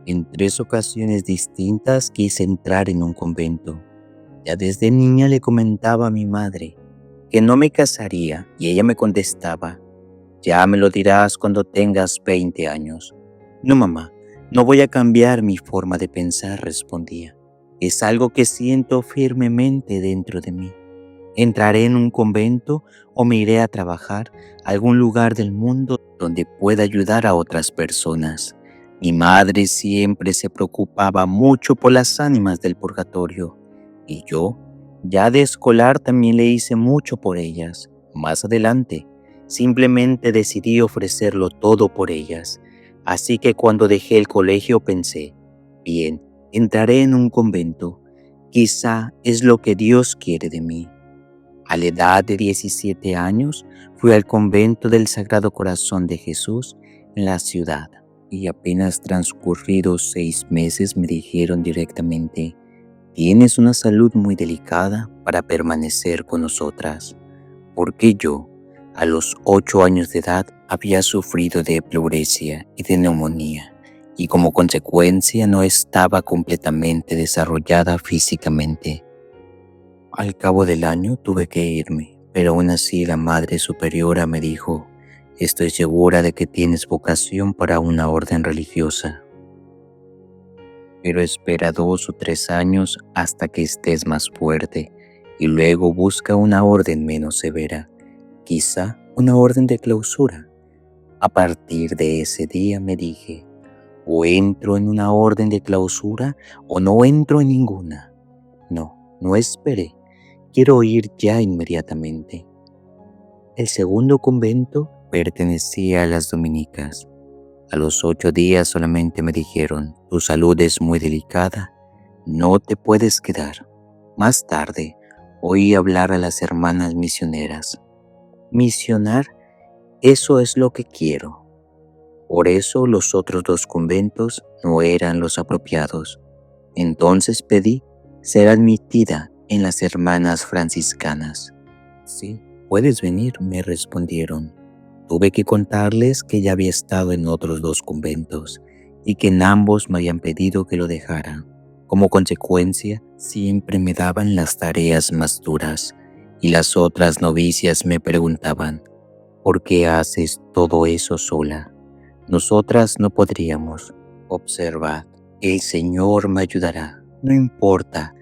En 3 ocasiones distintas quise entrar en un convento. Ya desde niña le comentaba a mi madre que no me casaría y ella me contestaba: ya me lo dirás cuando tengas 20 años. No, mamá, no voy a cambiar mi forma de pensar, respondía. Es algo que siento firmemente dentro de mí. Entraré en un convento o me iré a trabajar a algún lugar del mundo donde pueda ayudar a otras personas. Mi madre siempre se preocupaba mucho por las ánimas del purgatorio y yo, ya de escolar, también le hice mucho por ellas. Más adelante, simplemente decidí ofrecerlo todo por ellas. Así que cuando dejé el colegio pensé: bien, entraré en un convento. Quizá es lo que Dios quiere de mí. A la edad de 17 años, fui al convento del Sagrado Corazón de Jesús en la ciudad y apenas transcurridos 6 meses me dijeron directamente: tienes una salud muy delicada para permanecer con nosotras, porque yo, a los 8 años de edad, había sufrido de pleuresia y de neumonía, y como consecuencia no estaba completamente desarrollada físicamente. Al cabo del año tuve que irme, pero aún así la Madre Superiora me dijo: estoy segura de que tienes vocación para una orden religiosa, pero espera 2 o 3 años hasta que estés más fuerte y luego busca una orden menos severa, quizá una orden de clausura. A partir de ese día me dije: o entro en una orden de clausura o no entro en ninguna. No esperé. Quiero ir ya inmediatamente. El segundo convento pertenecía a las dominicas. A los 8 días solamente me dijeron: tu salud es muy delicada, no te puedes quedar. Más tarde oí hablar a las hermanas misioneras. Misionar, eso es lo que quiero. Por eso los otros 2 conventos no eran los apropiados. Entonces pedí ser admitida en las hermanas franciscanas. Sí, puedes venir, me respondieron. Tuve que contarles que ya había estado en otros 2 conventos y que en ambos me habían pedido que lo dejara. Como consecuencia, siempre me daban las tareas más duras y las otras novicias me preguntaban: ¿por qué haces todo eso sola? Nosotras no podríamos. Observad, el Señor me ayudará, no importa,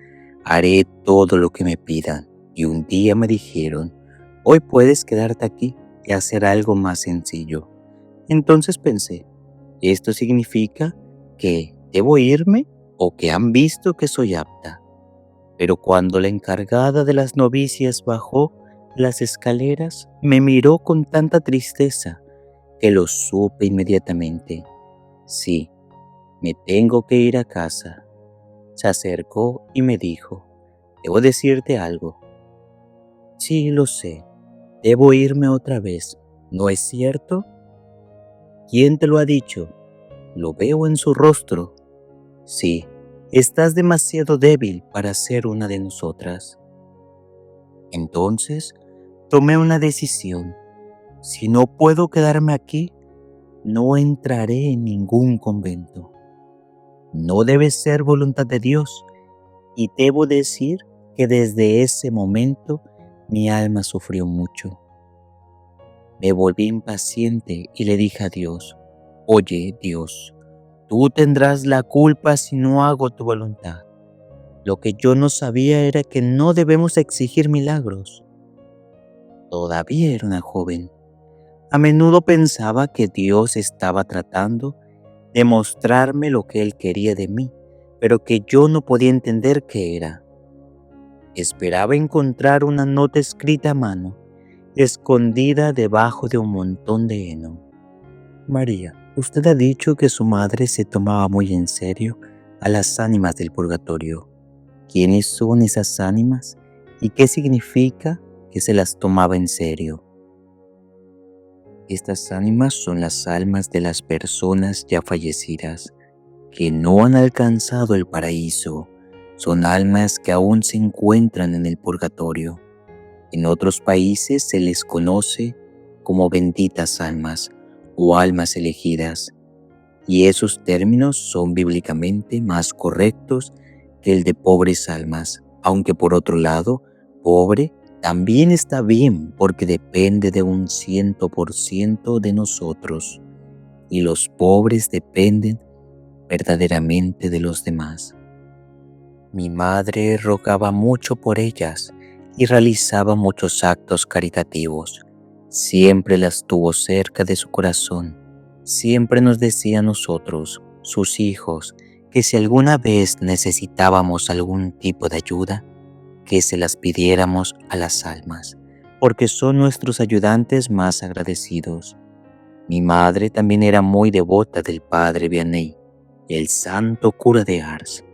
haré todo lo que me pidan. Y un día me dijeron: hoy puedes quedarte aquí y hacer algo más sencillo. Entonces pensé: ¿esto significa que debo irme o que han visto que soy apta? Pero cuando la encargada de las novicias bajó las escaleras, me miró con tanta tristeza que lo supe inmediatamente. Sí, me tengo que ir a casa. Se acercó y me dijo: debo decirte algo. Sí, lo sé. Debo irme otra vez, ¿no es cierto? ¿Quién te lo ha dicho? Lo veo en su rostro. Sí, estás demasiado débil para ser una de nosotras. Entonces, tomé una decisión. Si no puedo quedarme aquí, no entraré en ningún convento. No debe ser voluntad de Dios, y debo decir que desde ese momento mi alma sufrió mucho. Me volví impaciente y le dije a Dios: oye, Dios, tú tendrás la culpa si no hago tu voluntad. Lo que yo no sabía era que no debemos exigir milagros. Todavía era una joven. A menudo pensaba que Dios estaba tratando de mostrarme lo que Él quería de mí, pero que yo no podía entender qué era. Esperaba encontrar una nota escrita a mano, escondida debajo de un montón de heno. María, usted ha dicho que su madre se tomaba muy en serio a las ánimas del purgatorio. ¿Quiénes son esas ánimas y qué significa que se las tomaba en serio? Estas ánimas son las almas de las personas ya fallecidas, que no han alcanzado el paraíso. Son almas que aún se encuentran en el purgatorio. En otros países se les conoce como benditas almas o almas elegidas. y esos términos son bíblicamente más correctos que el de pobres almas, aunque por otro lado, pobre también está bien porque depende de un 100% de nosotros, y los pobres dependen verdaderamente de los demás. Mi madre rogaba mucho por ellas y realizaba muchos actos caritativos. Siempre las tuvo cerca de su corazón. Siempre nos decía a nosotros, sus hijos, que si alguna vez necesitábamos algún tipo de ayuda, que se las pidiéramos a las almas, porque son nuestros ayudantes más agradecidos. Mi madre también era muy devota del padre Vianney, el santo cura de Ars.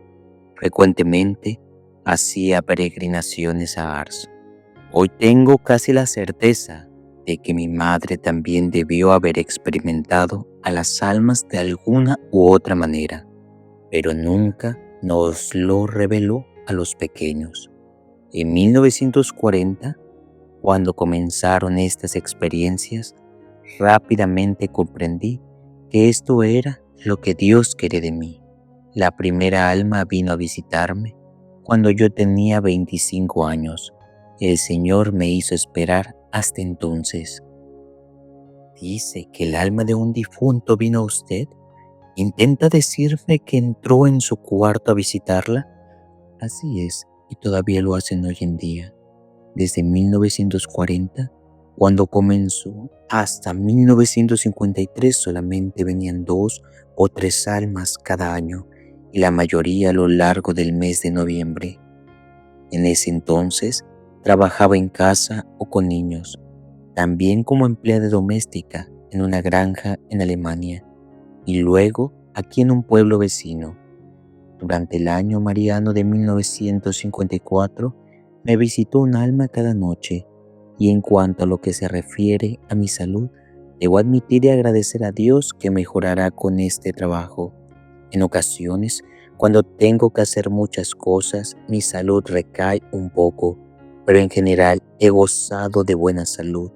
Frecuentemente hacía peregrinaciones a Ars. Hoy tengo casi la certeza de que mi madre también debió haber experimentado a las almas de alguna u otra manera, pero nunca nos lo reveló a los pequeños. En 1940, cuando comenzaron estas experiencias, rápidamente comprendí que esto era lo que Dios quería de mí. La primera alma vino a visitarme cuando yo tenía 25 años. El Señor me hizo esperar hasta entonces. Dice que el alma de un difunto vino a usted. ¿Intenta decirme que entró en su cuarto a visitarla? Así es, y todavía lo hacen hoy en día. Desde 1940, cuando comenzó, hasta 1953 solamente venían 2 o 3 almas cada año, y la mayoría a lo largo del mes de noviembre. En ese entonces, trabajaba en casa o con niños, también como empleada doméstica en una granja en Alemania, y luego aquí en un pueblo vecino. Durante el año mariano de 1954, me visitó un alma cada noche, y en cuanto a lo que se refiere a mi salud, debo admitir y agradecer a Dios que mejorará con este trabajo. En ocasiones, cuando tengo que hacer muchas cosas, mi salud recae un poco, pero en general he gozado de buena salud.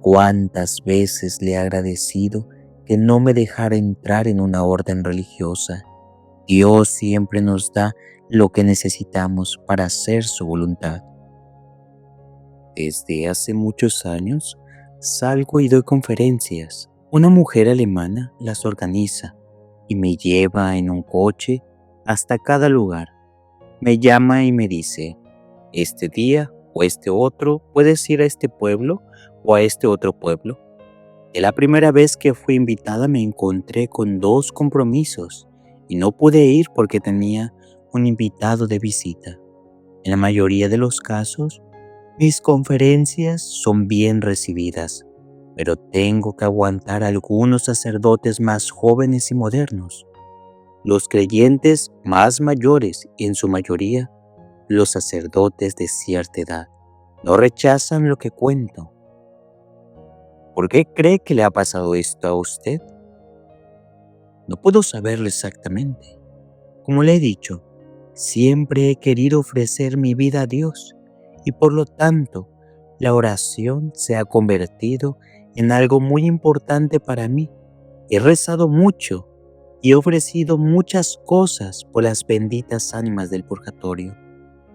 ¿Cuántas veces le he agradecido que no me dejara entrar en una orden religiosa? Dios siempre nos da lo que necesitamos para hacer su voluntad. Desde hace muchos años, salgo y doy conferencias. Una mujer alemana las organiza y me lleva en un coche hasta cada lugar. Me llama y me dice, este día o este otro puedes ir a este pueblo o a este otro pueblo. De la primera vez que fui invitada me encontré con 2 compromisos y no pude ir porque tenía un invitado de visita. En la mayoría de los casos, mis conferencias son bien recibidas, pero tengo que aguantar a algunos sacerdotes más jóvenes y modernos. Los creyentes más mayores y en su mayoría los sacerdotes de cierta edad no rechazan lo que cuento. ¿Por qué cree que le ha pasado esto a usted? No puedo saberlo exactamente. Como le he dicho, siempre he querido ofrecer mi vida a Dios y por lo tanto la oración se ha convertido en algo muy importante para mí. He rezado mucho y he ofrecido muchas cosas por las benditas ánimas del purgatorio.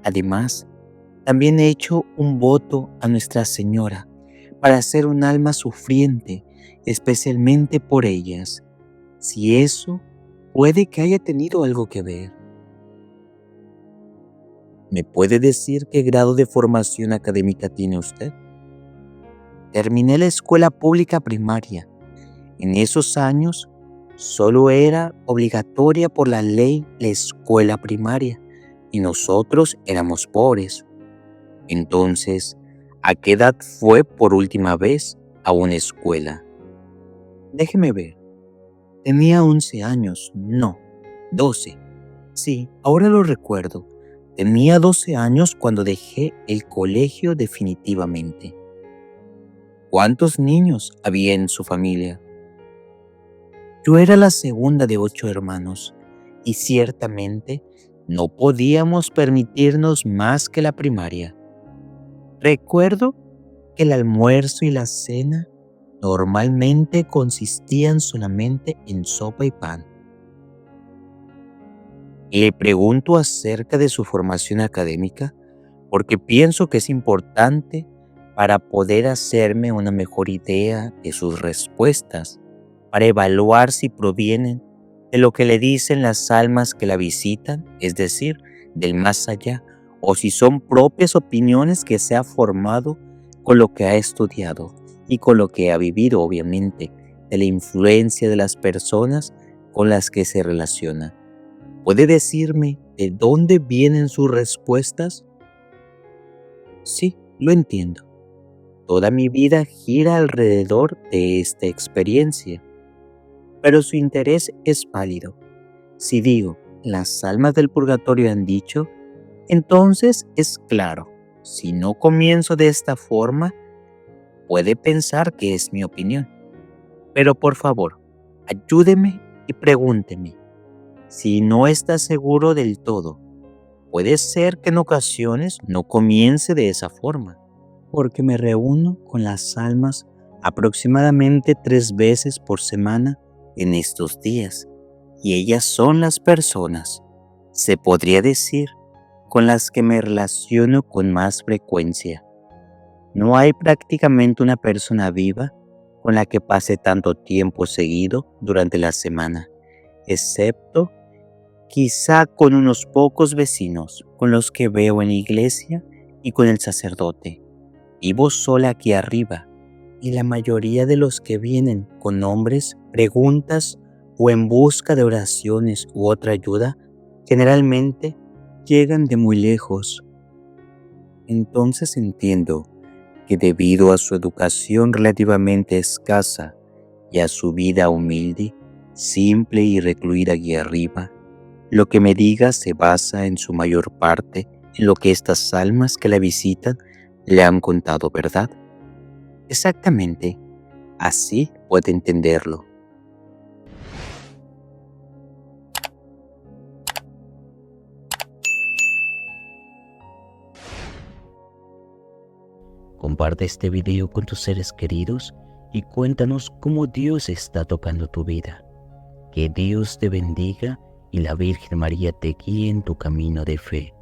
Además, también he hecho un voto a Nuestra Señora para ser un alma sufriente, especialmente por ellas. Si eso puede que haya tenido algo que ver. ¿Me puede decir qué grado de formación académica tiene usted? Terminé la escuela pública primaria. En esos años solo era obligatoria por la ley la escuela primaria y nosotros éramos pobres. Entonces, ¿a qué edad fue por última vez a una escuela? Déjeme ver. Tenía 11 años, no, 12. Sí, ahora lo recuerdo. Tenía 12 años cuando dejé el colegio definitivamente. ¿Cuántos niños había en su familia? Yo era la segunda de 8 hermanos y ciertamente no podíamos permitirnos más que la primaria. Recuerdo que el almuerzo y la cena normalmente consistían solamente en sopa y pan. Le pregunto acerca de su formación académica porque pienso que es importante para poder hacerme una mejor idea de sus respuestas, para evaluar si provienen de lo que le dicen las almas que la visitan, es decir, del más allá, o si son propias opiniones que se ha formado con lo que ha estudiado y con lo que ha vivido, obviamente, de la influencia de las personas con las que se relaciona. ¿Puede decirme de dónde vienen sus respuestas? Sí, lo entiendo. Toda mi vida gira alrededor de esta experiencia, pero su interés es válido. Si digo, las almas del purgatorio han dicho, entonces es claro. Si no comienzo de esta forma, puede pensar que es mi opinión. Pero por favor, ayúdeme y pregúnteme. Si no está seguro del todo, puede ser que en ocasiones no comience de esa forma, porque me reúno con las almas aproximadamente 3 veces por semana en estos días, y ellas son las personas, se podría decir, con las que me relaciono con más frecuencia. No hay prácticamente una persona viva con la que pase tanto tiempo seguido durante la semana, excepto quizá con unos pocos vecinos con los que veo en la iglesia y con el sacerdote. Vivo sola aquí arriba y la mayoría de los que vienen con nombres, preguntas o en busca de oraciones u otra ayuda, generalmente llegan de muy lejos. Entonces entiendo que debido a su educación relativamente escasa y a su vida humilde, simple y recluida aquí arriba, lo que me diga se basa en su mayor parte en lo que estas almas que la visitan le han contado, ¿verdad? Exactamente, así puede entenderlo. Comparte este video con tus seres queridos y cuéntanos cómo Dios está tocando tu vida. Que Dios te bendiga y la Virgen María te guíe en tu camino de fe.